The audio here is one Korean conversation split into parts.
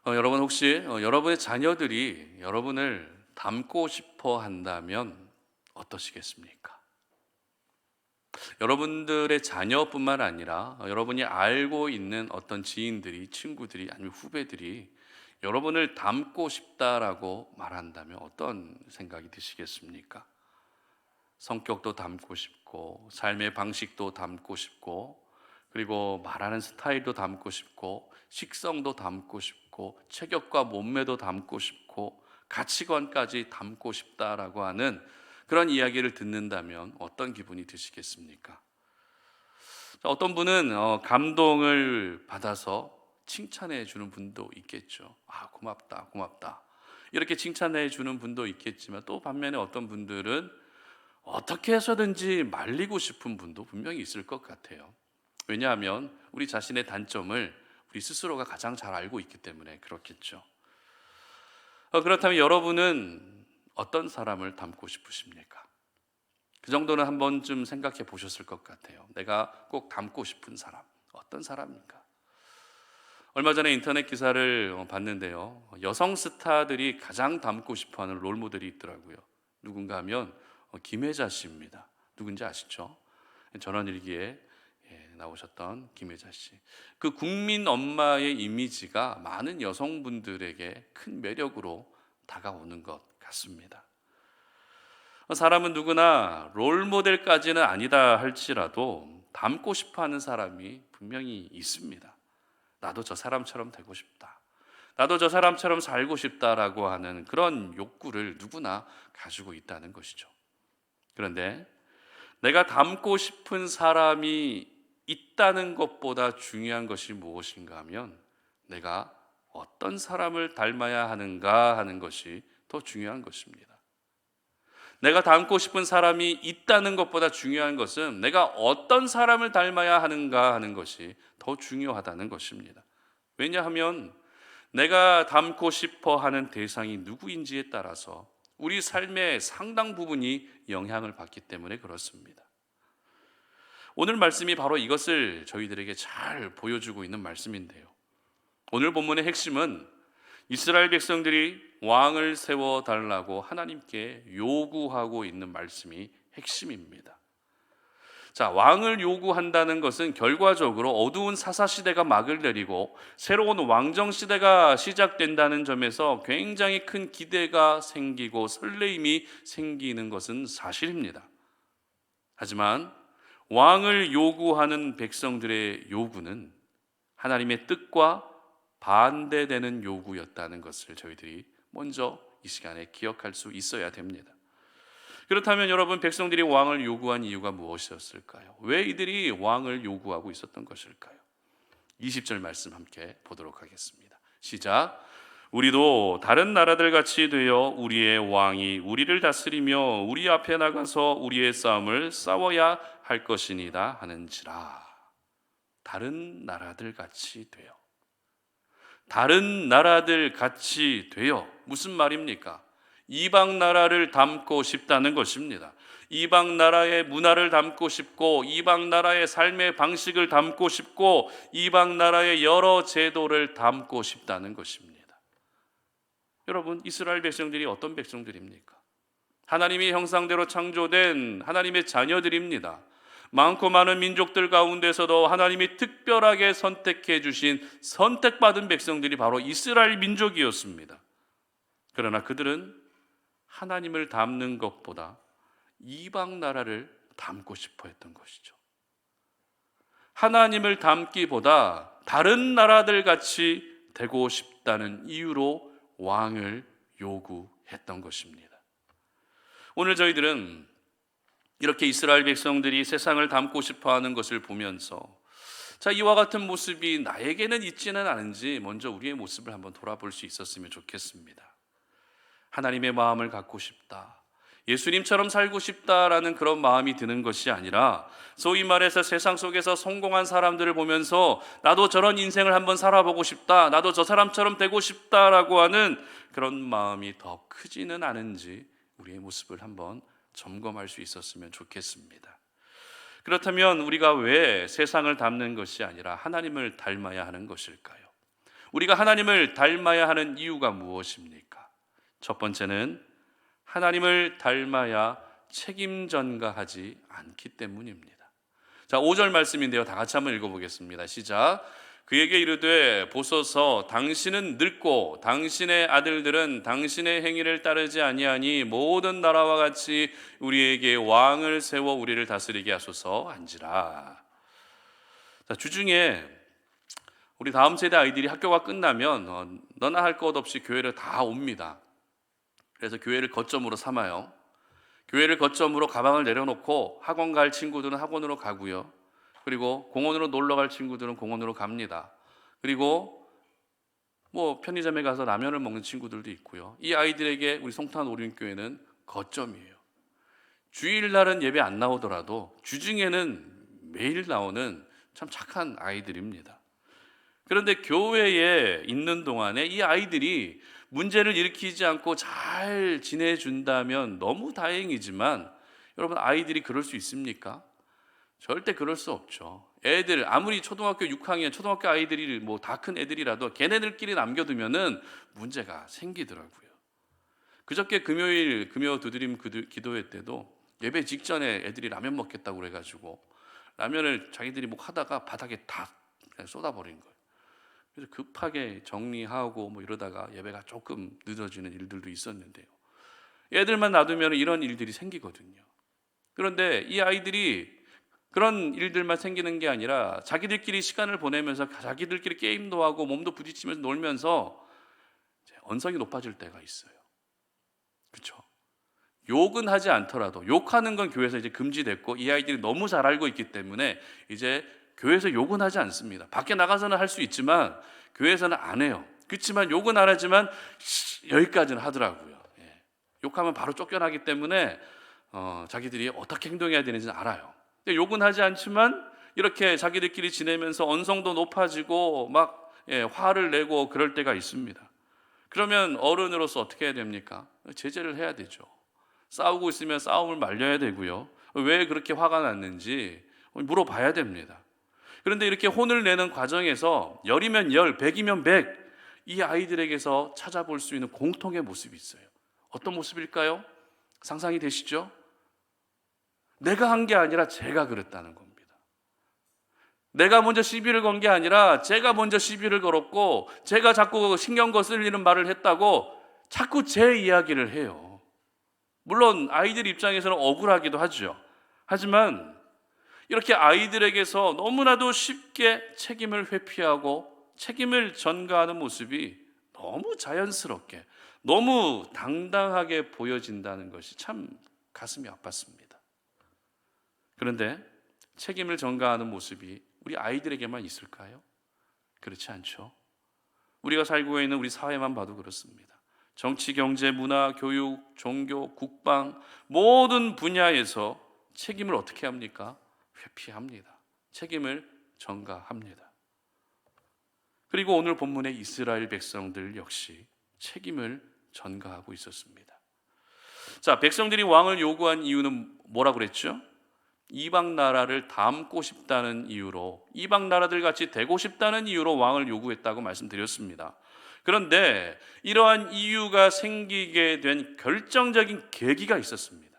여러분 혹시 여러분의 자녀들이 여러분을 닮고 싶어 한다면 어떠시겠습니까? 여러분들의 자녀뿐만 아니라 여러분이 알고 있는 어떤 지인들이, 친구들이 아니면 후배들이 여러분을 닮고 싶다라고 말한다면 어떤 생각이 드시겠습니까? 성격도 닮고 싶고, 삶의 방식도 닮고 싶고, 그리고 말하는 스타일도 닮고 싶고, 식성도 닮고 싶고, 체격과 몸매도 닮고 싶고, 가치관까지 닮고 싶다라고 하는 그런 이야기를 듣는다면 어떤 기분이 드시겠습니까? 어떤 분은 감동을 받아서 칭찬해 주는 분도 있겠죠. 아, 고맙다, 고맙다. 이렇게 칭찬해 주는 분도 있겠지만 또 반면에 어떤 분들은 어떻게 해서든지 말리고 싶은 분도 분명히 있을 것 같아요. 왜냐하면 우리 자신의 단점을 우리 스스로가 가장 잘 알고 있기 때문에 그렇겠죠. 그렇다면 여러분은 어떤 사람을 닮고 싶으십니까? 그 정도는 한 번쯤 생각해 보셨을 것 같아요. 내가 꼭 닮고 싶은 사람, 어떤 사람인가? 얼마 전에 인터넷 기사를 봤는데요. 여성 스타들이 가장 닮고 싶어하는 롤모델이 있더라고요. 누군가 하면 김혜자 씨입니다. 누군지 아시죠? 전원일기에 나오셨던 김혜자 씨. 그 국민 엄마의 이미지가 많은 여성분들에게 큰 매력으로 다가오는 것 같습니다. 사람은 누구나 롤모델까지는 아니다 할지라도 닮고 싶어하는 사람이 분명히 있습니다. 나도 저 사람처럼 되고 싶다. 나도 저 사람처럼 살고 싶다라고 하는 그런 욕구를 누구나 가지고 있다는 것이죠. 그런데 내가 닮고 싶은 사람이 있다는 것보다 중요한 것이 무엇인가 하면 내가 어떤 사람을 닮아야 하는가 하는 것이 더 중요한 것입니다. 내가 닮고 싶은 사람이 있다는 것보다 중요한 것은 내가 어떤 사람을 닮아야 하는가 하는 것이 더 중요하다는 것입니다. 왜냐하면 내가 닮고 싶어 하는 대상이 누구인지에 따라서 우리 삶의 상당 부분이 영향을 받기 때문에 그렇습니다. 오늘 말씀이 바로 이것을 저희들에게 잘 보여주고 있는 말씀인데요. 오늘 본문의 핵심은 이스라엘 백성들이 왕을 세워달라고 하나님께 요구하고 있는 말씀이 핵심입니다. 자, 왕을 요구한다는 것은 결과적으로 어두운 사사시대가 막을 내리고 새로운 왕정시대가 시작된다는 점에서 굉장히 큰 기대가 생기고 설레임이 생기는 것은 사실입니다. 하지만 왕을 요구하는 백성들의 요구는 하나님의 뜻과 반대되는 요구였다는 것을 저희들이 먼저 이 시간에 기억할 수 있어야 됩니다. 그렇다면 여러분, 백성들이 왕을 요구한 이유가 무엇이었을까요? 왜 이들이 왕을 요구하고 있었던 것일까요? 20절 말씀 함께 보도록 하겠습니다. 시작. 우리도 다른 나라들 같이 되어 우리의 왕이 우리를 다스리며 우리 앞에 나가서 우리의 싸움을 싸워야 할 것이니다 하는지라. 다른 나라들 같이 되어, 다른 나라들 같이 되어, 무슨 말입니까? 이방 나라를 닮고 싶다는 것입니다. 이방 나라의 문화를 닮고 싶고, 이방 나라의 삶의 방식을 닮고 싶고, 이방 나라의 여러 제도를 닮고 싶다는 것입니다. 여러분, 이스라엘 백성들이 어떤 백성들입니까? 하나님의 형상대로 창조된 하나님의 자녀들입니다. 많고 많은 민족들 가운데서도 하나님이 특별하게 선택해 주신 선택받은 백성들이 바로 이스라엘 민족이었습니다. 그러나 그들은 하나님을 닮는 것보다 이방 나라를 닮고 싶어 했던 것이죠. 하나님을 닮기보다 다른 나라들 같이 되고 싶다는 이유로 왕을 요구했던 것입니다. 오늘 저희들은 이렇게 이스라엘 백성들이 세상을 닮고 싶어 하는 것을 보면서, 자, 이와 같은 모습이 나에게는 있지는 않은지 먼저 우리의 모습을 한번 돌아볼 수 있었으면 좋겠습니다. 하나님의 마음을 갖고 싶다, 예수님처럼 살고 싶다라는 그런 마음이 드는 것이 아니라, 소위 말해서 세상 속에서 성공한 사람들을 보면서 나도 저런 인생을 한번 살아보고 싶다, 나도 저 사람처럼 되고 싶다라고 하는 그런 마음이 더 크지는 않은지 우리의 모습을 한번 점검할 수 있었으면 좋겠습니다. 그렇다면 우리가 왜 세상을 닮는 것이 아니라 하나님을 닮아야 하는 것일까요? 우리가 하나님을 닮아야 하는 이유가 무엇입니까? 첫 번째는 하나님을 닮아야 책임 전가하지 않기 때문입니다. 자, 5절 말씀인데요. 다 같이 한번 읽어보겠습니다. 시작. 그에게 이르되 보소서 당신은 늙고 당신의 아들들은 당신의 행위를 따르지 아니하니 모든 나라와 같이 우리에게 왕을 세워 우리를 다스리게 하소서 한지라. 자, 주중에 우리 다음 세대 아이들이 학교가 끝나면 너나 할 것 없이 교회를 다 옵니다. 그래서 교회를 거점으로 삼아요. 교회를 거점으로 가방을 내려놓고 학원 갈 친구들은 학원으로 가고요. 그리고 공원으로 놀러 갈 친구들은 공원으로 갑니다. 그리고 편의점에 가서 라면을 먹는 친구들도 있고요. 이 아이들에게 우리 송탄 오륜교회는 거점이에요. 주일날은 예배 안 나오더라도 주중에는 매일 나오는 참 착한 아이들입니다. 그런데 교회에 있는 동안에 이 아이들이 문제를 일으키지 않고 잘 지내준다면 너무 다행이지만, 여러분, 아이들이 그럴 수 있습니까? 절대 그럴 수 없죠. 애들 아무리 초등학교 6학년 초등학교 아이들이 다 큰 애들이라도 걔네들끼리 남겨두면은 문제가 생기더라고요. 그저께 금요일 금요 두드림 기도회 때도 예배 직전에 애들이 라면 먹겠다고 그래가지고 라면을 자기들이 하다가 바닥에 다 그냥 쏟아버린 거예요. 그래서 급하게 정리하고 이러다가 예배가 조금 늦어지는 일들도 있었는데요. 애들만 놔두면 이런 일들이 생기거든요. 그런데 이 아이들이 그런 일들만 생기는 게 아니라 자기들끼리 시간을 보내면서 자기들끼리 게임도 하고 몸도 부딪히면서 놀면서 언성이 높아질 때가 있어요. 그렇죠? 욕은 하지 않더라도, 욕하는 건 교회에서 이제 금지됐고 이 아이들이 너무 잘 알고 있기 때문에 이제 교회에서 욕은 하지 않습니다. 밖에 나가서는 할 수 있지만 교회에서는 안 해요. 그렇지만 욕은 안 하지만 여기까지는 하더라고요. 욕하면 바로 쫓겨나기 때문에 자기들이 어떻게 행동해야 되는지는 알아요. 욕은 하지 않지만 이렇게 자기들끼리 지내면서 언성도 높아지고 화를 내고 그럴 때가 있습니다. 그러면 어른으로서 어떻게 해야 됩니까? 제재를 해야 되죠. 싸우고 있으면 싸움을 말려야 되고요. 왜 그렇게 화가 났는지 물어봐야 됩니다. 그런데 이렇게 혼을 내는 과정에서 열이면 열, 백이면 백, 이 아이들에게서 찾아볼 수 있는 공통의 모습이 있어요. 어떤 모습일까요? 상상이 되시죠? 내가 한 게 아니라 제가 그랬다는 겁니다. 내가 먼저 시비를 건 게 아니라 제가 먼저 시비를 걸었고 제가 자꾸 신경 거슬리는 말을 했다고 자꾸 제 이야기를 해요. 물론 아이들 입장에서는 억울하기도 하죠. 하지만 이렇게 아이들에게서 너무나도 쉽게 책임을 회피하고 책임을 전가하는 모습이 너무 자연스럽게, 너무 당당하게 보여진다는 것이 참 가슴이 아팠습니다. 그런데 책임을 전가하는 모습이 우리 아이들에게만 있을까요? 그렇지 않죠. 우리가 살고 있는 우리 사회만 봐도 그렇습니다. 정치, 경제, 문화, 교육, 종교, 국방 모든 분야에서 책임을 어떻게 합니까? 회피합니다. 책임을 전가합니다. 그리고 오늘 본문의 이스라엘 백성들 역시 책임을 전가하고 있었습니다. 자, 백성들이 왕을 요구한 이유는 뭐라고 그랬죠? 이방 나라를 닮고 싶다는 이유로, 이방 나라들 같이 되고 싶다는 이유로 왕을 요구했다고 말씀드렸습니다. 그런데 이러한 이유가 생기게 된 결정적인 계기가 있었습니다.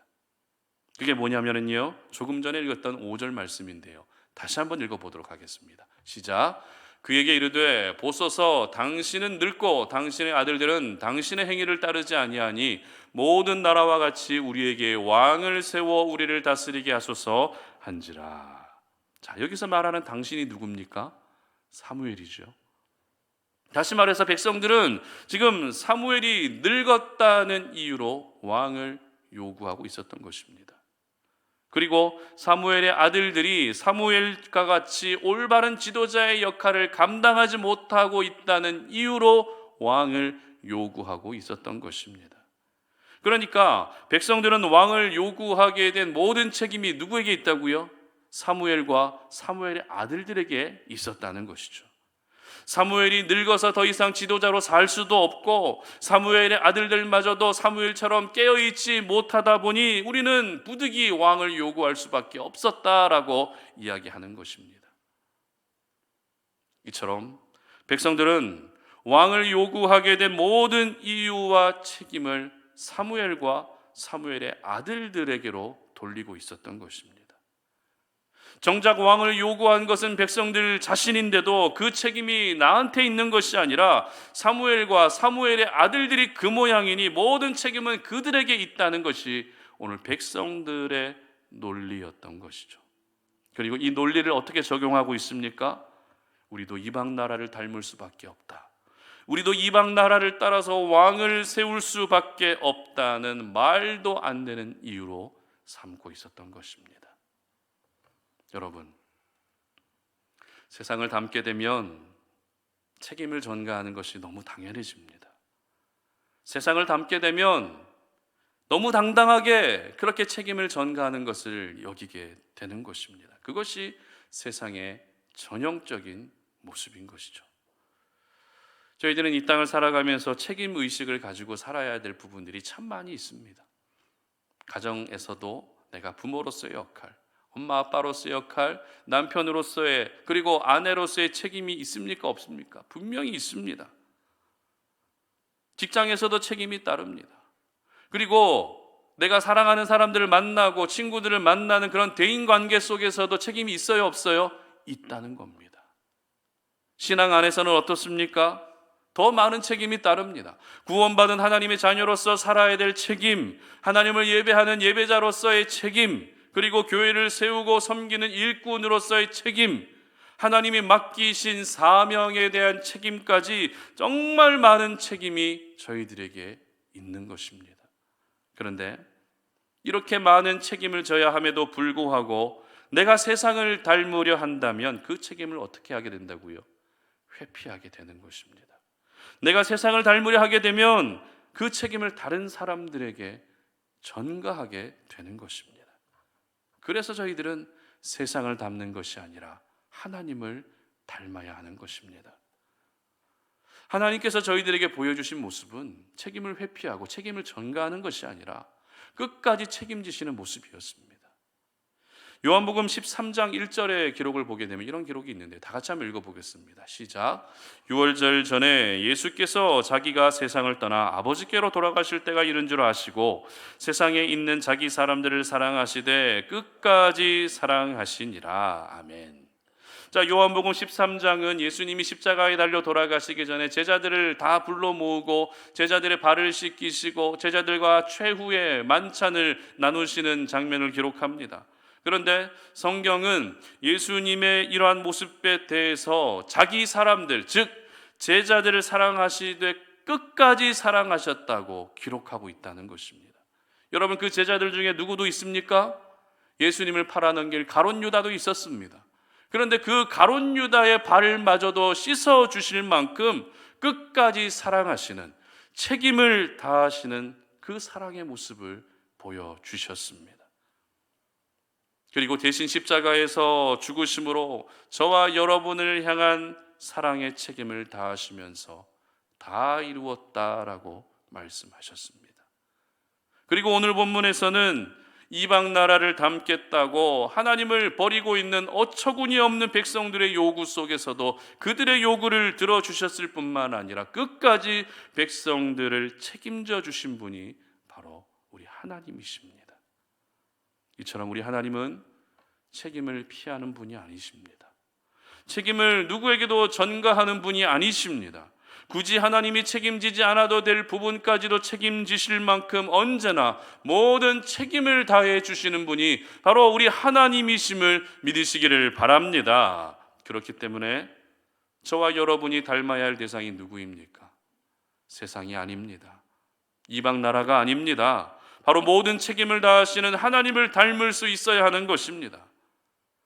그게 뭐냐면요, 조금 전에 읽었던 5절 말씀인데요. 다시 한번 읽어보도록 하겠습니다. 시작. 그에게 이르되 보소서 당신은 늙고 당신의 아들들은 당신의 행위를 따르지 아니하니 모든 나라와 같이 우리에게 왕을 세워 우리를 다스리게 하소서 한지라. 자, 여기서 말하는 당신이 누굽니까? 사무엘이죠. 다시 말해서 백성들은 지금 사무엘이 늙었다는 이유로 왕을 요구하고 있었던 것입니다. 그리고 사무엘의 아들들이 사무엘과 같이 올바른 지도자의 역할을 감당하지 못하고 있다는 이유로 왕을 요구하고 있었던 것입니다. 그러니까 백성들은 왕을 요구하게 된 모든 책임이 누구에게 있다고요? 사무엘과 사무엘의 아들들에게 있었다는 것이죠. 사무엘이 늙어서 더 이상 지도자로 살 수도 없고 사무엘의 아들들마저도 사무엘처럼 깨어있지 못하다 보니 우리는 부득이 왕을 요구할 수밖에 없었다라고 이야기하는 것입니다. 이처럼 백성들은 왕을 요구하게 된 모든 이유와 책임을 사무엘과 사무엘의 아들들에게로 돌리고 있었던 것입니다. 정작 왕을 요구한 것은 백성들 자신인데도 그 책임이 나한테 있는 것이 아니라 사무엘과 사무엘의 아들들이 그 모양이니 모든 책임은 그들에게 있다는 것이 오늘 백성들의 논리였던 것이죠. 그리고 이 논리를 어떻게 적용하고 있습니까? 우리도 이방 나라를 닮을 수밖에 없다. 우리도 이방 나라를 따라서 왕을 세울 수밖에 없다는 말도 안 되는 이유로 삼고 있었던 것입니다. 여러분, 세상을 담게 되면 책임을 전가하는 것이 너무 당연해집니다. 세상을 담게 되면 너무 당당하게 그렇게 책임을 전가하는 것을 여기게 되는 것입니다. 그것이 세상의 전형적인 모습인 것이죠. 저희들은 이 땅을 살아가면서 책임 의식을 가지고 살아야 될 부분들이 참 많이 있습니다. 가정에서도 내가 부모로서의 역할, 엄마 아빠로서의 역할, 남편으로서의, 그리고 아내로서의 책임이 있습니까? 없습니까? 분명히 있습니다. 직장에서도 책임이 따릅니다. 그리고 내가 사랑하는 사람들을 만나고 친구들을 만나는 그런 대인관계 속에서도 책임이 있어요? 없어요? 있다는 겁니다. 신앙 안에서는 어떻습니까? 더 많은 책임이 따릅니다. 구원받은 하나님의 자녀로서 살아야 될 책임, 하나님을 예배하는 예배자로서의 책임, 그리고 교회를 세우고 섬기는 일꾼으로서의 책임, 하나님이 맡기신 사명에 대한 책임까지 정말 많은 책임이 저희들에게 있는 것입니다. 그런데 이렇게 많은 책임을 져야 함에도 불구하고 내가 세상을 닮으려 한다면 그 책임을 어떻게 하게 된다고요? 회피하게 되는 것입니다. 내가 세상을 닮으려 하게 되면 그 책임을 다른 사람들에게 전가하게 되는 것입니다. 그래서 저희들은 세상을 닮는 것이 아니라 하나님을 닮아야 하는 것입니다. 하나님께서 저희들에게 보여주신 모습은 책임을 회피하고 책임을 전가하는 것이 아니라 끝까지 책임지시는 모습이었습니다. 요한복음 13장 1절의 기록을 보게 되면 이런 기록이 있는데 다 같이 한번 읽어보겠습니다. 시작. 유월절 전에 예수께서 자기가 세상을 떠나 아버지께로 돌아가실 때가 이른 줄 아시고 세상에 있는 자기 사람들을 사랑하시되 끝까지 사랑하시니라. 아멘. 자, 요한복음 13장은 예수님이 십자가에 달려 돌아가시기 전에 제자들을 다 불러 모으고 제자들의 발을 씻기시고 제자들과 최후의 만찬을 나누시는 장면을 기록합니다. 그런데 성경은 예수님의 이러한 모습에 대해서 자기 사람들, 즉 제자들을 사랑하시되 끝까지 사랑하셨다고 기록하고 있다는 것입니다. 여러분, 그 제자들 중에 누구도 있습니까? 예수님을 팔아넘길 가룟 유다도 있었습니다. 그런데 그 가룟 유다의 발마저도 씻어 주실 만큼 끝까지 사랑하시는, 책임을 다하시는 그 사랑의 모습을 보여주셨습니다. 그리고 대신 십자가에서 죽으심으로 저와 여러분을 향한 사랑의 책임을 다하시면서 다 이루었다라고 말씀하셨습니다. 그리고 오늘 본문에서는 이방 나라를 담겠다고 하나님을 버리고 있는 어처구니 없는 백성들의 요구 속에서도 그들의 요구를 들어주셨을 뿐만 아니라 끝까지 백성들을 책임져 주신 분이 바로 우리 하나님이십니다. 이처럼 우리 하나님은 책임을 피하는 분이 아니십니다. 책임을 누구에게도 전가하는 분이 아니십니다. 굳이 하나님이 책임지지 않아도 될 부분까지도 책임지실 만큼 언제나 모든 책임을 다해 주시는 분이 바로 우리 하나님이심을 믿으시기를 바랍니다. 그렇기 때문에 저와 여러분이 닮아야 할 대상이 누구입니까? 세상이 아닙니다. 이방 나라가 아닙니다. 바로 모든 책임을 다하시는 하나님을 닮을 수 있어야 하는 것입니다.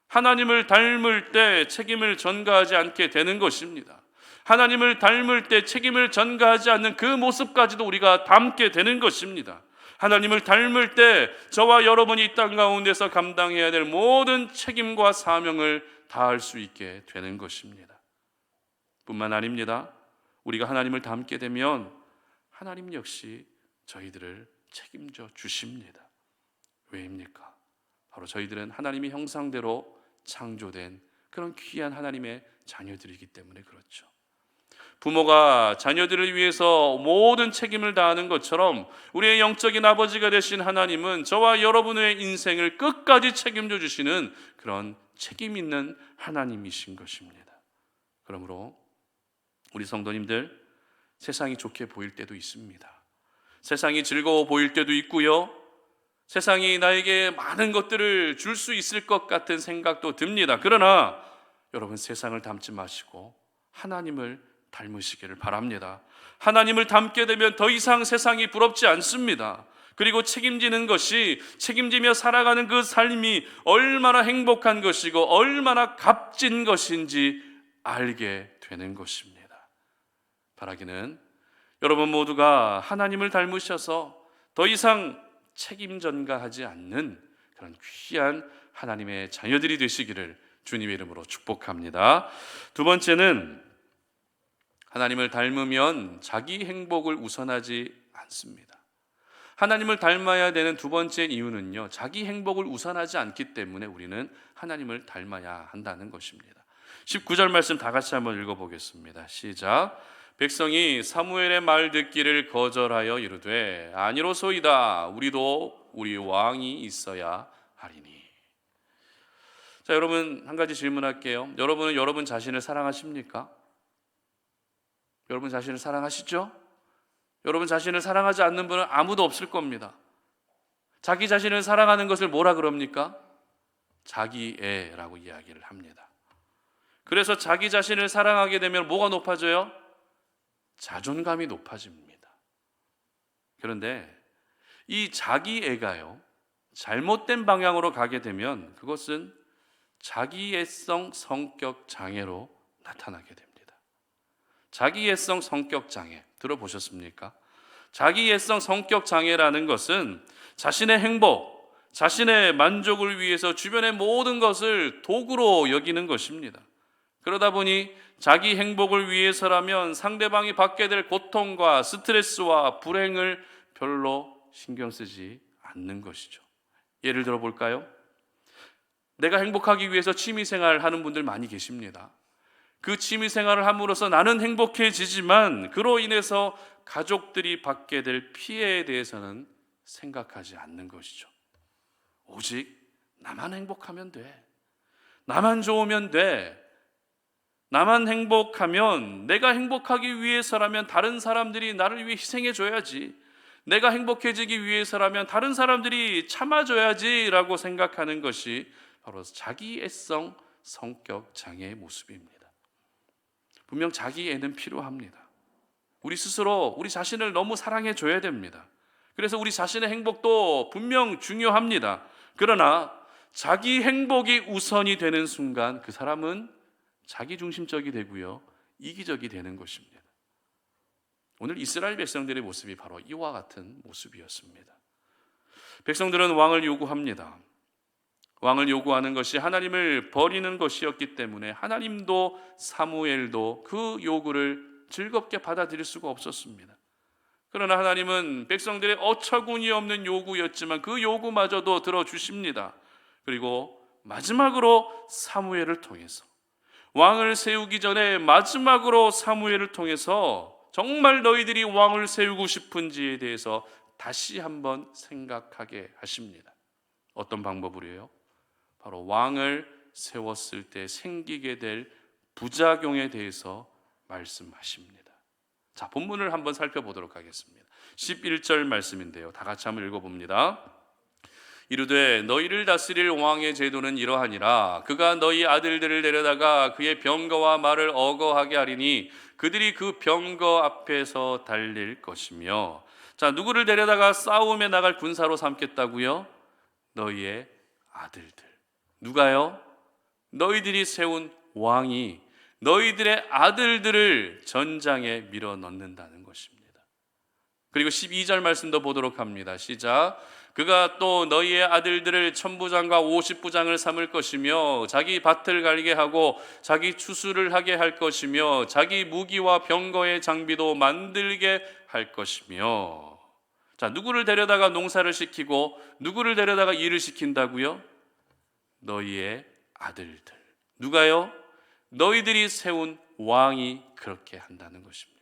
하나님을 닮을 때 책임을 전가하지 않게 되는 것입니다. 하나님을 닮을 때 책임을 전가하지 않는 그 모습까지도 우리가 닮게 되는 것입니다. 하나님을 닮을 때 저와 여러분이 이 땅 가운데서 감당해야 될 모든 책임과 사명을 다할 수 있게 되는 것입니다. 뿐만 아닙니다. 우리가 하나님을 닮게 되면 하나님 역시 저희들을 책임져 주십니다. 왜입니까? 바로 저희들은 하나님의 형상대로 창조된 그런 귀한 하나님의 자녀들이기 때문에 그렇죠. 부모가 자녀들을 위해서 모든 책임을 다하는 것처럼 우리의 영적인 아버지가 되신 하나님은 저와 여러분의 인생을 끝까지 책임져 주시는 그런 책임 있는 하나님이신 것입니다. 그러므로 우리 성도님들, 세상이 좋게 보일 때도 있습니다. 세상이 즐거워 보일 때도 있고요, 세상이 나에게 많은 것들을 줄 수 있을 것 같은 생각도 듭니다. 그러나 여러분, 세상을 닮지 마시고 하나님을 닮으시기를 바랍니다. 하나님을 닮게 되면 더 이상 세상이 부럽지 않습니다. 그리고 책임지며 살아가는 그 삶이 얼마나 행복한 것이고 얼마나 값진 것인지 알게 되는 것입니다. 바라기는 여러분 모두가 하나님을 닮으셔서 더 이상 책임 전가하지 않는 그런 귀한 하나님의 자녀들이 되시기를 주님의 이름으로 축복합니다. 두 번째는, 하나님을 닮으면 자기 행복을 우선하지 않습니다. 하나님을 닮아야 되는 두 번째 이유는요, 자기 행복을 우선하지 않기 때문에 우리는 하나님을 닮아야 한다는 것입니다. 19절 말씀 다 같이 한번 읽어보겠습니다. 시작. 백성이 사무엘의 말 듣기를 거절하여 이르되 아니로소이다, 우리도 우리 왕이 있어야 하리니. 자, 여러분, 한 가지 질문할게요. 여러분은 여러분 자신을 사랑하십니까? 여러분 자신을 사랑하시죠? 여러분 자신을 사랑하지 않는 분은 아무도 없을 겁니다. 자기 자신을 사랑하는 것을 뭐라 그럽니까? 자기애라고 이야기를 합니다. 그래서 자기 자신을 사랑하게 되면 뭐가 높아져요? 자존감이 높아집니다. 그런데 이 자기애가요, 잘못된 방향으로 가게 되면 그것은 자기애성 성격 장애로 나타나게 됩니다. 자기애성 성격 장애 들어보셨습니까? 자기애성 성격 장애라는 것은 자신의 행복, 자신의 만족을 위해서 주변의 모든 것을 도구로 여기는 것입니다. 그러다 보니 자기 행복을 위해서라면 상대방이 받게 될 고통과 스트레스와 불행을 별로 신경 쓰지 않는 것이죠. 예를 들어 볼까요? 내가 행복하기 위해서 취미생활 하는 분들 많이 계십니다. 그 취미생활을 함으로써 나는 행복해지지만 그로 인해서 가족들이 받게 될 피해에 대해서는 생각하지 않는 것이죠. 오직 나만 행복하면 돼, 나만 좋으면 돼, 나만 행복하면, 내가 행복하기 위해서라면 다른 사람들이 나를 위해 희생해 줘야지, 내가 행복해지기 위해서라면 다른 사람들이 참아줘야지 라고 생각하는 것이 바로 자기애성 성격 장애의 모습입니다. 분명 자기애는 필요합니다. 우리 스스로 우리 자신을 너무 사랑해 줘야 됩니다. 그래서 우리 자신의 행복도 분명 중요합니다. 그러나 자기 행복이 우선이 되는 순간 그 사람은 자기중심적이 되고요, 이기적이 되는 것입니다. 오늘 이스라엘 백성들의 모습이 바로 이와 같은 모습이었습니다. 백성들은 왕을 요구합니다. 왕을 요구하는 것이 하나님을 버리는 것이었기 때문에 하나님도 사무엘도 그 요구를 즐겁게 받아들일 수가 없었습니다. 그러나 하나님은 백성들의 어처구니 없는 요구였지만 그 요구마저도 들어주십니다. 그리고 마지막으로 사무엘을 통해서, 왕을 세우기 전에 마지막으로 사무엘을 통해서 정말 너희들이 왕을 세우고 싶은지에 대해서 다시 한번 생각하게 하십니다. 어떤 방법으로요? 바로 왕을 세웠을 때 생기게 될 부작용에 대해서 말씀하십니다. 자, 본문을 한번 살펴보도록 하겠습니다. 11절 말씀인데요, 다 같이 한번 읽어봅니다. 이르되 너희를 다스릴 왕의 제도는 이러하니라. 그가 너희 아들들을 데려다가 그의 병거와 말을 어거하게 하리니 그들이 그 병거 앞에서 달릴 것이며. 자, 누구를 데려다가 싸움에 나갈 군사로 삼겠다고요? 너희의 아들들. 누가요? 너희들이 세운 왕이 너희들의 아들들을 전장에 밀어 넣는다는 것입니다. 그리고 12절 말씀도 보도록 합니다. 시작. 그가 또 너희의 아들들을 천부장과 50부장을 삼을 것이며 자기 밭을 갈게 하고 자기 추수를 하게 할 것이며 자기 무기와 병거의 장비도 만들게 할 것이며. 자, 누구를 데려다가 농사를 시키고 누구를 데려다가 일을 시킨다고요? 너희의 아들들. 누가요? 너희들이 세운 왕이 그렇게 한다는 것입니다.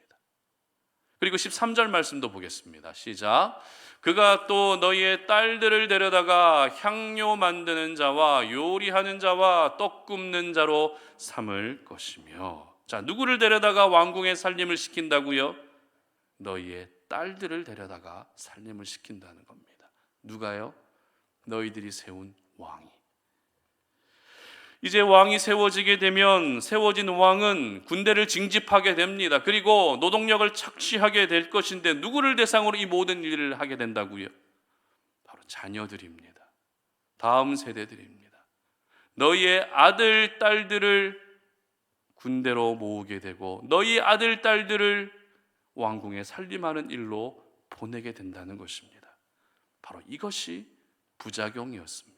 그리고 13절 말씀도 보겠습니다. 시작. 그가 또 너희의 딸들을 데려다가 향료 만드는 자와 요리하는 자와 떡 굽는 자로 삼을 것이며. 자, 누구를 데려다가 왕궁에 살림을 시킨다고요? 너희의 딸들을 데려다가 살림을 시킨다는 겁니다. 누가요? 너희들이 세운 왕이. 이제 왕이 세워지게 되면 세워진 왕은 군대를 징집하게 됩니다. 그리고 노동력을 착취하게 될 것인데 누구를 대상으로 이 모든 일을 하게 된다고요? 바로 자녀들입니다. 다음 세대들입니다. 너희의 아들, 딸들을 군대로 모으게 되고 너희 아들, 딸들을 왕궁에 살림하는 일로 보내게 된다는 것입니다. 바로 이것이 부작용이었습니다.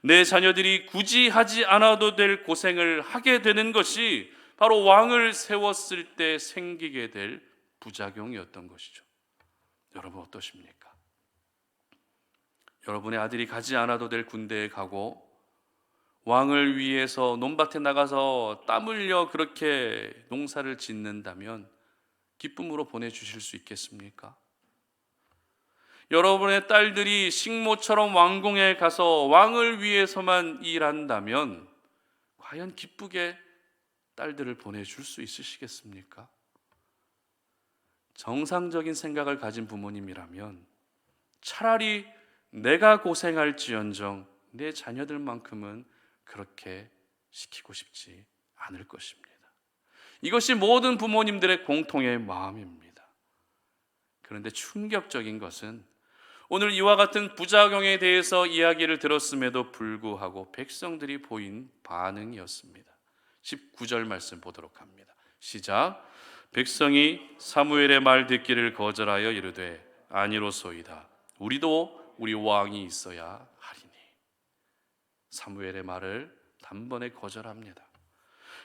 내 자녀들이 굳이 하지 않아도 될 고생을 하게 되는 것이 바로 왕을 세웠을 때 생기게 될 부작용이었던 것이죠. 여러분 어떠십니까? 여러분의 아들이 가지 않아도 될 군대에 가고 왕을 위해서 논밭에 나가서 땀 흘려 그렇게 농사를 짓는다면 기쁨으로 보내주실 수 있겠습니까? 여러분의 딸들이 식모처럼 왕궁에 가서 왕을 위해서만 일한다면 과연 기쁘게 딸들을 보내줄 수 있으시겠습니까? 정상적인 생각을 가진 부모님이라면 차라리 내가 고생할지언정 내 자녀들만큼은 그렇게 시키고 싶지 않을 것입니다. 이것이 모든 부모님들의 공통의 마음입니다. 그런데 충격적인 것은 오늘 이와 같은 부작용에 대해서 이야기를 들었음에도 불구하고 백성들이 보인 반응이었습니다. 19절 말씀 보도록 합니다. 시작. 백성이 사무엘의 말 듣기를 거절하여 이르되 아니로소이다. 우리도 우리 왕이 있어야 하리니. 사무엘의 말을 단번에 거절합니다.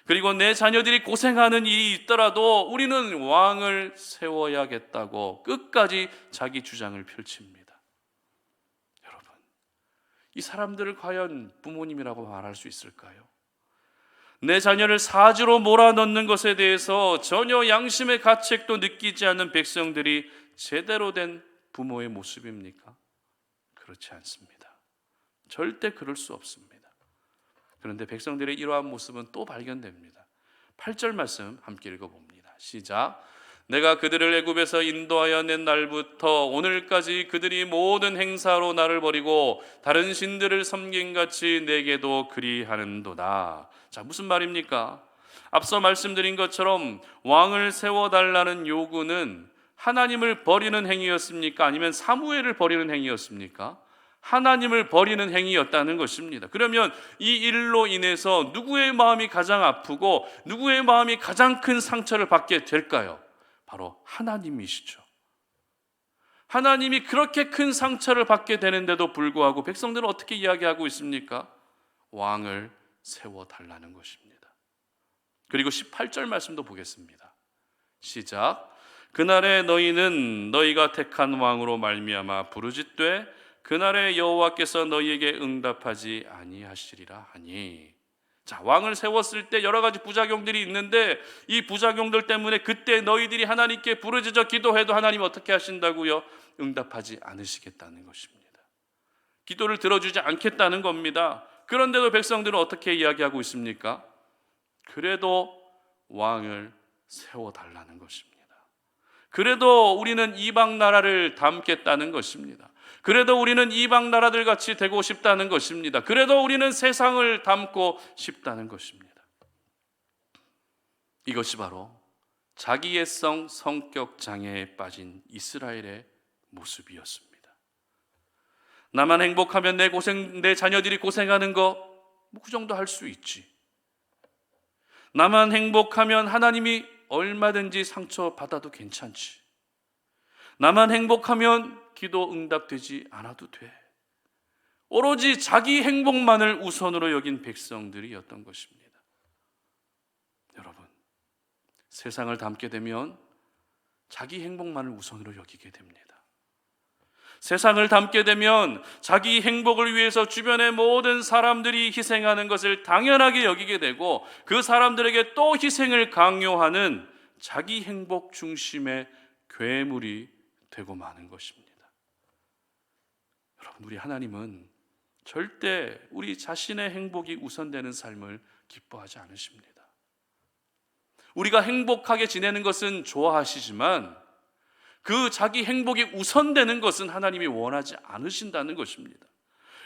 그리고 내 자녀들이 고생하는 일이 있더라도 우리는 왕을 세워야겠다고 끝까지 자기 주장을 펼칩니다. 여러분, 이 사람들을 과연 부모님이라고 말할 수 있을까요? 내 자녀를 사지로 몰아넣는 것에 대해서 전혀 양심의 가책도 느끼지 않는 백성들이 제대로 된 부모의 모습입니까? 그렇지 않습니다. 절대 그럴 수 없습니다. 그런데 백성들의 이러한 모습은 또 발견됩니다. 8절 말씀 함께 읽어봅니다. 시작. 내가 그들을 애굽에서 인도하여 낸 날부터 오늘까지 그들이 모든 행사로 나를 버리고 다른 신들을 섬김같이 내게도 그리하는도다. 자, 무슨 말입니까? 앞서 말씀드린 것처럼 왕을 세워달라는 요구는 하나님을 버리는 행위였습니까? 아니면 사무엘을 버리는 행위였습니까? 하나님을 버리는 행위였다는 것입니다. 그러면 이 일로 인해서 누구의 마음이 가장 아프고 누구의 마음이 가장 큰 상처를 받게 될까요? 바로 하나님이시죠. 하나님이 그렇게 큰 상처를 받게 되는데도 불구하고 백성들은 어떻게 이야기하고 있습니까? 왕을 세워달라는 것입니다. 그리고 18절 말씀도 보겠습니다. 시작. 그날에 너희는 너희가 택한 왕으로 말미암아 부르짖되 그날에 여호와께서 너희에게 응답하지 아니하시리라 하니. 자, 왕을 세웠을 때 여러 가지 부작용들이 있는데 이 부작용들 때문에 그때 너희들이 하나님께 부르짖어 기도해도 하나님 어떻게 하신다고요? 응답하지 않으시겠다는 것입니다. 기도를 들어주지 않겠다는 겁니다. 그런데도 백성들은 어떻게 이야기하고 있습니까? 그래도 왕을 세워달라는 것입니다. 그래도 우리는 이방 나라를 담겠다는 것입니다. 그래도 우리는 이방 나라들 같이 되고 싶다는 것입니다. 그래도 우리는 세상을 담고 싶다는 것입니다. 이것이 바로 자기애성 성격 장애에 빠진 이스라엘의 모습이었습니다. 나만 행복하면 내 자녀들이 고생하는 거 그 정도 할 수 있지. 나만 행복하면 하나님이 얼마든지 상처 받아도 괜찮지. 나만 행복하면 기도 응답되지 않아도 돼. 오로지 자기 행복만을 우선으로 여긴 백성들이었던 것입니다. 여러분, 세상을 담게 되면 자기 행복만을 우선으로 여기게 됩니다. 세상을 닮게 되면 자기 행복을 위해서 주변의 모든 사람들이 희생하는 것을 당연하게 여기게 되고, 그 사람들에게 또 희생을 강요하는 자기 행복 중심의 괴물이 되고 마는 것입니다. 여러분, 우리 하나님은 절대 우리 자신의 행복이 우선되는 삶을 기뻐하지 않으십니다. 우리가 행복하게 지내는 것은 좋아하시지만 그 자기 행복이 우선되는 것은 하나님이 원하지 않으신다는 것입니다.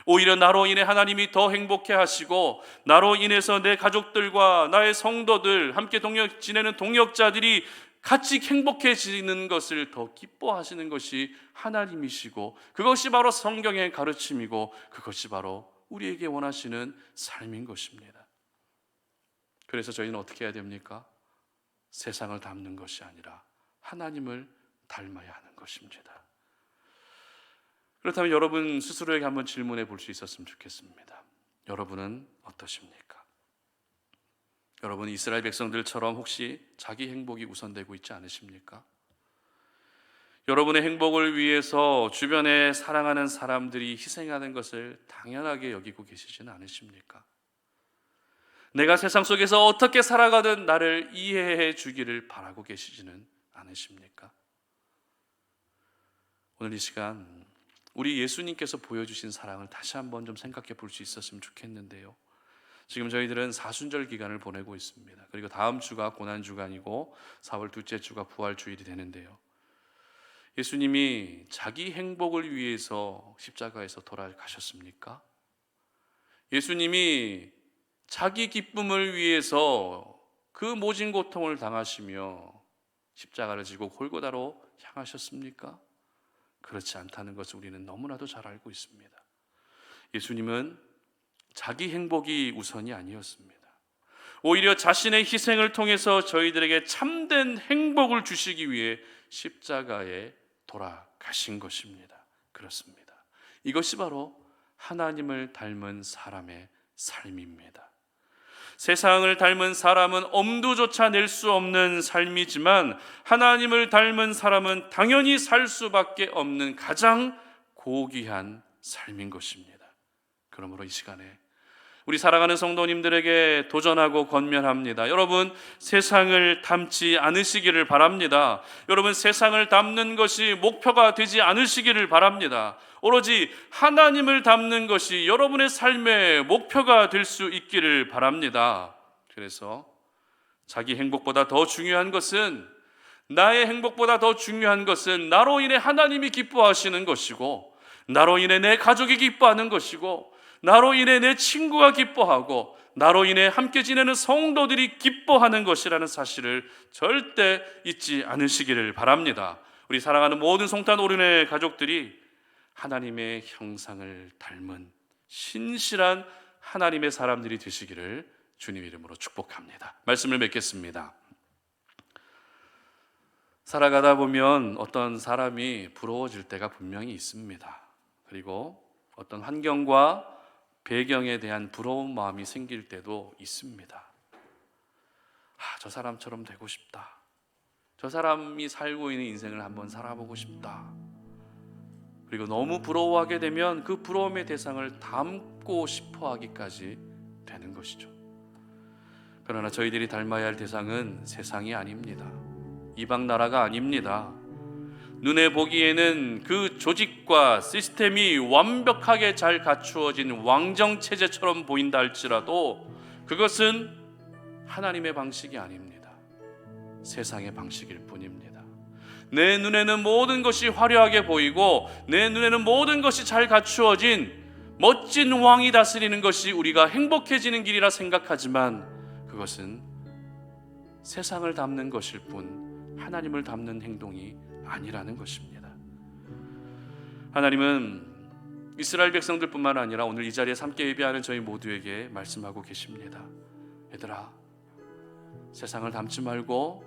오히려 나로 인해 하나님이 더 행복해 하시고, 나로 인해서 내 가족들과 나의 성도들, 함께 지내는 동역자들이 같이 행복해지는 것을 더 기뻐하시는 것이 하나님이시고, 그것이 바로 성경의 가르침이고, 그것이 바로 우리에게 원하시는 삶인 것입니다. 그래서 저희는 어떻게 해야 됩니까? 세상을 닮는 것이 아니라 하나님을 닮아야 하는 것입니다. 그렇다면 여러분 스스로에게 한번 질문해 볼 수 있었으면 좋겠습니다. 여러분은 어떠십니까? 여러분 이스라엘 백성들처럼 혹시 자기 행복이 우선되고 있지 않으십니까? 여러분의 행복을 위해서 주변에 사랑하는 사람들이 희생하는 것을 당연하게 여기고 계시지는 않으십니까? 내가 세상 속에서 어떻게 살아가든 나를 이해해 주기를 바라고 계시지는 않으십니까? 오늘 이 시간 우리 예수님께서 보여주신 사랑을 다시 한번 좀 생각해 볼 수 있었으면 좋겠는데요. 지금 저희들은 사순절 기간을 보내고 있습니다. 그리고 다음 주가 고난주간이고 4월 둘째 주가 부활주일이 되는데요. 예수님이 자기 행복을 위해서 십자가에서 돌아가셨습니까? 예수님이 자기 기쁨을 위해서 그 모진 고통을 당하시며 십자가를 지고 골고다로 향하셨습니까? 그렇지 않다는 것을 우리는 너무나도 잘 알고 있습니다. 예수님은 자기 행복이 우선이 아니었습니다. 오히려 자신의 희생을 통해서 저희들에게 참된 행복을 주시기 위해 십자가에 돌아가신 것입니다. 그렇습니다. 이것이 바로 하나님을 닮은 사람의 삶입니다. 세상을 닮은 사람은 엄두조차 낼 수 없는 삶이지만 하나님을 닮은 사람은 당연히 살 수밖에 없는 가장 고귀한 삶인 것입니다. 그러므로 이 시간에 우리 사랑하는 성도님들에게 도전하고 권면합니다. 여러분 세상을 닮지 않으시기를 바랍니다. 여러분 세상을 닮는 것이 목표가 되지 않으시기를 바랍니다. 오로지 하나님을 닮는 것이 여러분의 삶의 목표가 될 수 있기를 바랍니다. 그래서 자기 행복보다 더 중요한 것은, 나의 행복보다 더 중요한 것은 나로 인해 하나님이 기뻐하시는 것이고, 나로 인해 내 가족이 기뻐하는 것이고, 나로 인해 내 친구가 기뻐하고, 나로 인해 함께 지내는 성도들이 기뻐하는 것이라는 사실을 절대 잊지 않으시기를 바랍니다. 우리 사랑하는 모든 송탄 오륜의 가족들이 하나님의 형상을 닮은 신실한 하나님의 사람들이 되시기를 주님 이름으로 축복합니다. 말씀을 맺겠습니다. 살아가다 보면 어떤 사람이 부러워질 때가 분명히 있습니다. 그리고 어떤 환경과 배경에 대한 부러운 마음이 생길 때도 있습니다. 저 사람처럼 되고 싶다. 저 사람이 살고 있는 인생을 한번 살아보고 싶다. 그리고 너무 부러워하게 되면 그 부러움의 대상을 닮고 싶어 하기까지 되는 것이죠. 그러나 저희들이 닮아야 할 대상은 세상이 아닙니다. 이방 나라가 아닙니다. 눈에 보기에는 그 조직과 시스템이 완벽하게 잘 갖추어진 왕정체제처럼 보인다 할지라도 그것은 하나님의 방식이 아닙니다. 세상의 방식일 뿐입니다. 내 눈에는 모든 것이 화려하게 보이고 내 눈에는 모든 것이 잘 갖추어진 멋진 왕이 다스리는 것이 우리가 행복해지는 길이라 생각하지만 그것은 세상을 닮는 것일 뿐 하나님을 닮는 행동이 아니라는 것입니다. 하나님은 이스라엘 백성들뿐만 아니라 오늘 이 자리에 함께 예배하는 저희 모두에게 말씀하고 계십니다. 얘들아, 세상을 닮지 말고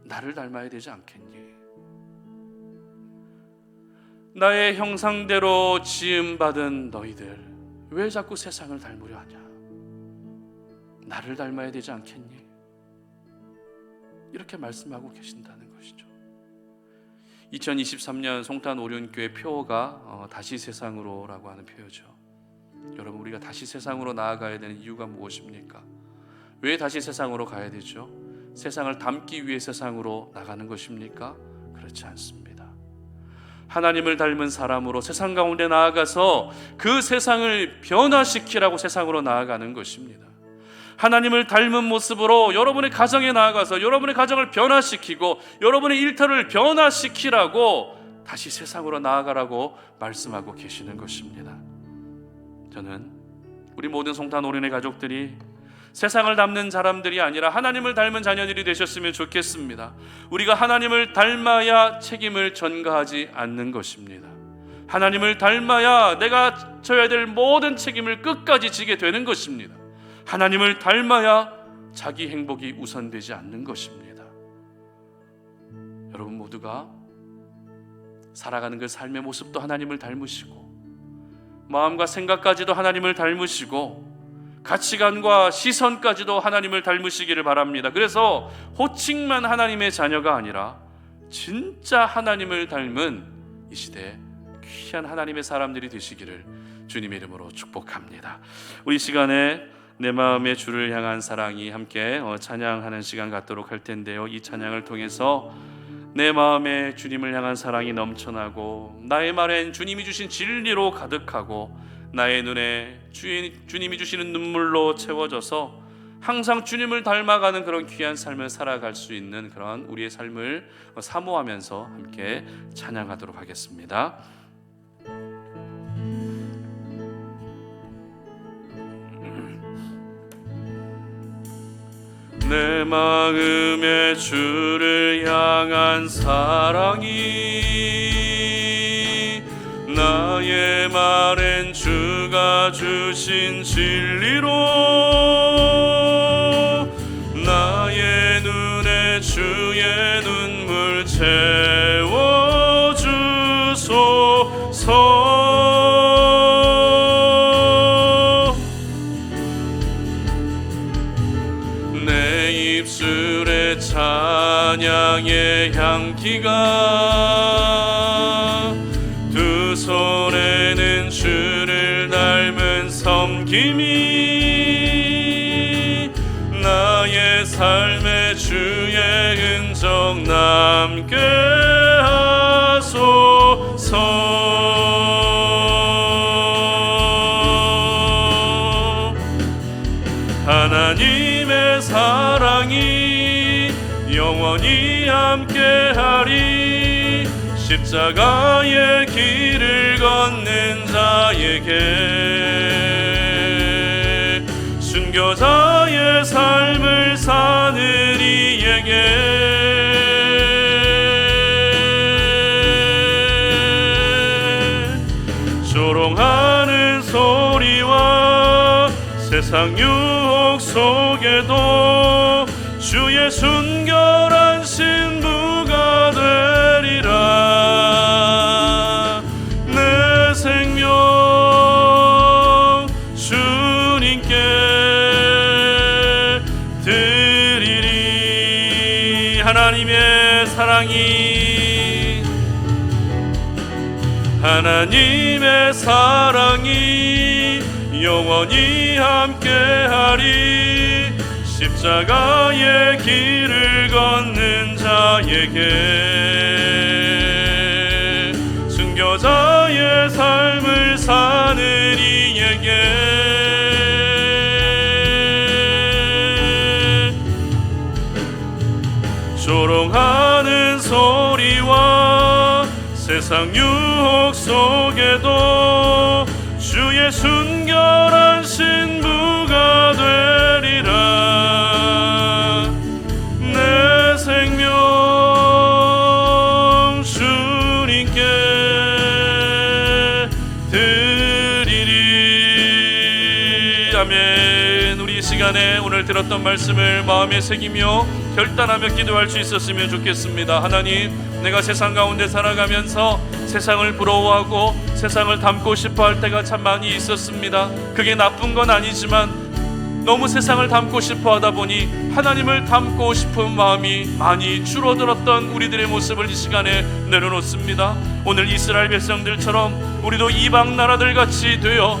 나를 닮아야 되지 않겠니? 나의 형상대로 지음받은 너희들 왜 자꾸 세상을 닮으려 하냐? 나를 닮아야 되지 않겠니? 이렇게 말씀하고 계신다는 것이죠. 2023년 송탄 오륜교회 표어가 다시 세상으로라고 하는 표어죠. 여러분, 우리가 다시 세상으로 나아가야 되는 이유가 무엇입니까? 왜 다시 세상으로 가야 되죠? 세상을 닮기 위해 세상으로 나가는 것입니까? 그렇지 않습니다. 하나님을 닮은 사람으로 세상 가운데 나아가서 그 세상을 변화시키라고 세상으로 나아가는 것입니다. 하나님을 닮은 모습으로 여러분의 가정에 나아가서 여러분의 가정을 변화시키고 여러분의 일터를 변화시키라고 다시 세상으로 나아가라고 말씀하고 계시는 것입니다. 저는 우리 모든 송탄 오륜의 가족들이 세상을 닮는 사람들이 아니라 하나님을 닮은 자녀들이 되셨으면 좋겠습니다. 우리가 하나님을 닮아야 책임을 전가하지 않는 것입니다. 하나님을 닮아야 내가 져야 될 모든 책임을 끝까지 지게 되는 것입니다. 하나님을 닮아야 자기 행복이 우선되지 않는 것입니다. 여러분 모두가 살아가는 그 삶의 모습도 하나님을 닮으시고 마음과 생각까지도 하나님을 닮으시고 가치관과 시선까지도 하나님을 닮으시기를 바랍니다. 그래서 호칭만 하나님의 자녀가 아니라 진짜 하나님을 닮은 이 시대 귀한 하나님의 사람들이 되시기를 주님의 이름으로 축복합니다. 우리 시간에 내 마음의 주를 향한 사랑이 함께 찬양하는 시간 갖도록 할 텐데요. 이 찬양을 통해서 내 마음에 주님을 향한 사랑이 넘쳐나고 나의 말엔 주님이 주신 진리로 가득하고 나의 눈에 주님이 주시는 눈물로 채워져서 항상 주님을 닮아가는 그런 귀한 삶을 살아갈 수 있는 그런 우리의 삶을 사모하면서 함께 찬양하도록 하겠습니다. 내 마음의 주를 향한 사랑이 나의 말엔 주가 주신 진리로 나의 눈에 주의 눈물 채워주소서. 입술의 찬양의 향기가 두 손에는 주를 닮은 섬김이 나의 삶의 주의 흔적 남게 하소서. 하나님의 사랑이 영원히 함께하리. 십자가의 길을 걷는 자에게 순교자의 삶을 사는 이에게 조롱하는 소리와 세상 유혹 속에도 주의 순결한 신부가 되리라. 내 생명 주님께 드리리. 하나님의 사랑이 영원히 함께하리. 십자가의 길을 걷는 자에게 순교자의 삶을 사는 이에게 조롱하는 소리와 세상 유혹 속에도 주의 순결한 신부가 되리라. 내 생명 주님께 드리리. 아멘. 우리 이 시간에 오늘 들었던 말씀을 마음에 새기며 결단하며 기도할 수 있었으면 좋겠습니다. 하나님, 내가 세상 가운데 살아가면서 세상을 부러워하고 세상을 닮고 싶어 할 때가 참 많이 있었습니다. 그게 나쁜 건 아니지만 너무 세상을 닮고 싶어 하다 보니 하나님을 닮고 싶은 마음이 많이 줄어들었던 우리들의 모습을 이 시간에 내려놓습니다. 오늘 이스라엘 백성들처럼 우리도 이방 나라들 같이 되어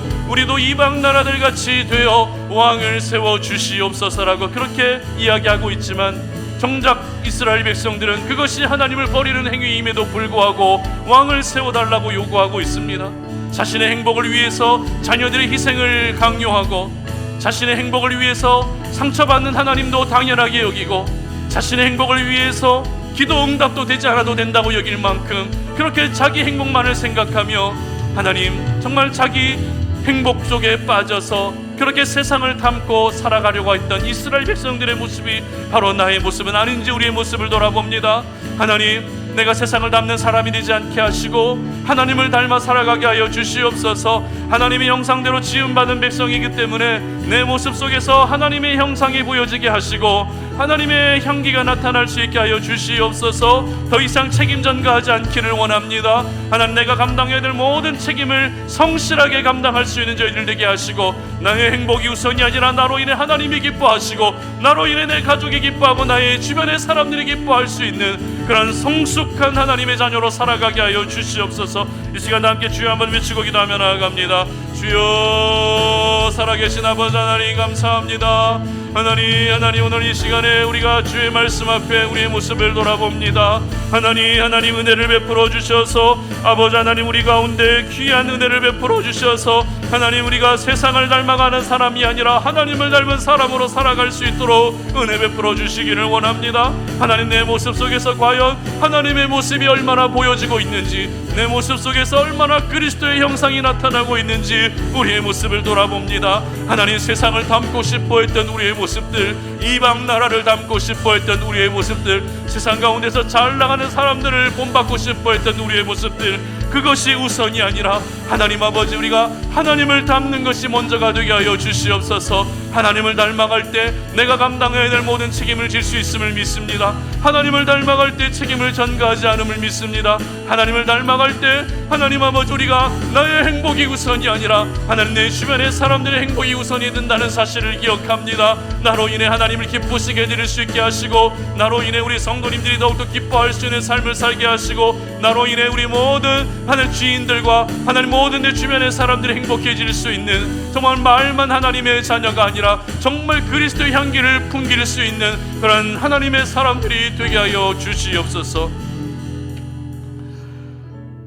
왕을 세워 주시옵소서라고 그렇게 이야기하고 있지만, 정작 이스라엘 백성들은 그것이 하나님을 버리는 행위임에도 불구하고 왕을 세워달라고 요구하고 있습니다. 자신의 행복을 위해서 자녀들의 희생을 강요하고, 자신의 행복을 위해서 상처받는 하나님도 당연하게 여기고, 자신의 행복을 위해서 기도 응답도 되지 않아도 된다고 여길 만큼 그렇게 자기 행복만을 생각하며 하나님 정말 자기 행복 속에 빠져서 그렇게 세상을 닮고 살아가려고 했던 이스라엘 백성들의 모습이 바로 나의 모습은 아닌지 우리의 모습을 돌아봅니다. 하나님, 내가 세상을 닮는 사람이 되지 않게 하시고 하나님을 닮아 살아가게 하여 주시옵소서. 하나님의 형상대로 지음받은 백성이기 때문에 내 모습 속에서 하나님의 형상이 보여지게 하시고 하나님의 향기가 나타날 수 있게 하여 주시옵소서. 더 이상 책임 전가하지 않기를 원합니다. 하나님, 내가 감당해야 될 모든 책임을 성실하게 감당할 수 있는 저희들 되게 하시고, 나의 행복이 우선이 아니라 나로 인해 하나님이 기뻐하시고 나로 인해 내 가족이 기뻐하고 나의 주변의 사람들이 기뻐할 수 있는 그런 성숙한 하나님의 자녀로 살아가게 하여 주시옵소서. 이 시간 함께 주여 한번 외치고 기도하며 나아갑니다. 주여, 살아계신 아버지 하나님 감사합니다. 하나님 오늘 이 시간에 우리가 주의 말씀 앞에 우리의 모습을 돌아봅니다. 하나님 은혜를 베풀어 주셔서 아버지 하나님 우리 가운데 귀한 은혜를 베풀어 주셔서 하나님 우리가 세상을 닮아가는 사람이 아니라 하나님을 닮은 사람으로 살아갈 수 있도록 은혜 베풀어 주시기를 원합니다. 하나님, 내 모습 속에서 과연 하나님의 모습이 얼마나 보여지고 있는지, 내 모습 속에서 얼마나 그리스도의 형상이 나타나고 있는지 우리의 모습을 돌아봅니다. 하나님, 세상을 닮고 싶어 했던 우리의 모습들, 이방 나라를 닮고 싶어 했던 우리의 모습들, 세상 가운데서 잘 나가는 사람들을 본받고 싶어 했던 우리의 모습들, 그것이 우선이 아니라 하나님 아버지, 우리가 하나님을 닮는 것이 먼저가 되게 하여 주시옵소서. 하나님을 닮아갈 때 내가 감당해야 될 모든 책임을 질 수 있음을 믿습니다. 하나님을 닮아갈 때 책임을 전가하지 않음을 믿습니다. 하나님을 닮아갈 때 하나님 아버지, 우리가 나의 행복이 우선이 아니라 하나님 내 주변의 사람들의 행복이 우선이 된다는 사실을 기억합니다. 나로 인해 하나님을 기쁘시게 해드릴 수 있게 하시고, 나로 인해 우리 성도님들이 더욱더 기뻐할 수 있는 삶을 살게 하시고, 나로 인해 우리 모든 하나님 주인들과 하나님 모든 내 주변의 사람들이 행복해질 수 있는, 정말 말만 하나님의 자녀가 아니라 정말 그리스도의 향기를 풍길 수 있는 그런 하나님의 사람들이 되게 하여 주시옵소서.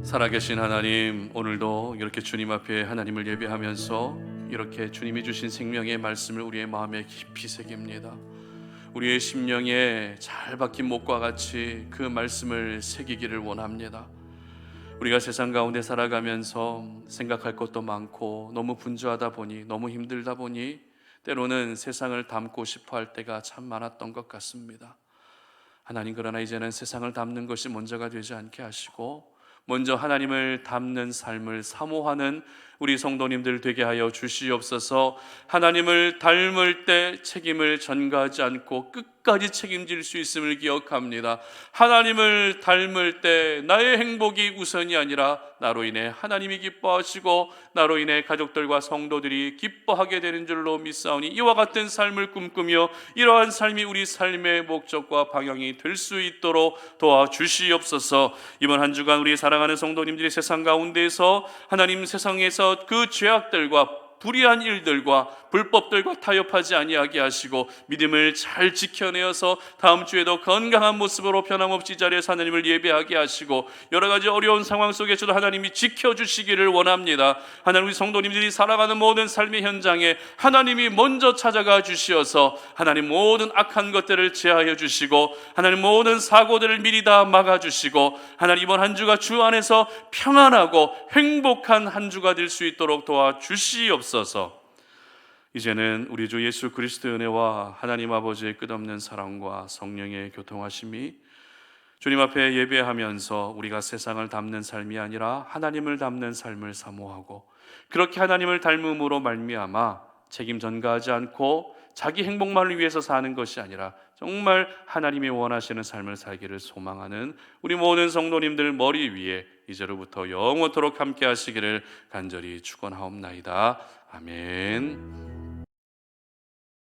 살아계신 하나님, 오늘도 이렇게 주님 앞에 하나님을 예배하면서 이렇게 주님이 주신 생명의 말씀을 우리의 마음에 깊이 새깁니다. 우리의 심령에 잘 박힌 못과 같이 그 말씀을 새기기를 원합니다. 우리가 세상 가운데 살아가면서 생각할 것도 많고 너무 분주하다 보니, 너무 힘들다 보니 때로는 세상을 닮고 싶어 할 때가 참 많았던 것 같습니다. 하나님, 그러나 이제는 세상을 닮는 것이 먼저가 되지 않게 하시고 먼저 하나님을 닮는 삶을 사모하는 우리 성도님들 되게 하여 주시옵소서. 하나님을 닮을 때 책임을 전가하지 않고 끝까지 책임질 수 있음을 기억합니다. 하나님을 닮을 때 나의 행복이 우선이 아니라 나로 인해 하나님이 기뻐하시고 나로 인해 가족들과 성도들이 기뻐하게 되는 줄로 믿사오니, 이와 같은 삶을 꿈꾸며 이러한 삶이 우리 삶의 목적과 방향이 될 수 있도록 도와주시옵소서. 이번 한 주간 우리 사랑하는 성도님들이 세상 가운데에서 하나님, 세상에서 그 죄악들과 불의한 일들과 불법들과 타협하지 아니하게 하시고 믿음을 잘 지켜내어서 다음 주에도 건강한 모습으로 변함없이 자리에서 하나님을 예배하게 하시고 여러 가지 어려운 상황 속에서도 하나님이 지켜주시기를 원합니다. 하나님, 우리 성도님들이 살아가는 모든 삶의 현장에 하나님이 먼저 찾아가 주시어서 하나님 모든 악한 것들을 제하여 주시고 하나님 모든 사고들을 미리 다 막아주시고 하나님 이번 한 주가 주 안에서 평안하고 행복한 한 주가 될 수 있도록 도와주시옵소서. 이제는 우리 주 예수 그리스도의 은혜와 하나님 아버지의 끝없는 사랑과 성령의 교통하심이 주님 앞에 예배하면서 우리가 세상을 닮는 삶이 아니라 하나님을 닮는 삶을 사모하고, 그렇게 하나님을 닮음으로 말미암아 책임 전가하지 않고 자기 행복만을 위해서 사는 것이 아니라 정말 하나님이 원하시는 삶을 살기를 소망하는 우리 모든 성도님들 머리 위에 이제로부터 영원토록 함께 하시기를 간절히 축원하옵나이다. 아멘.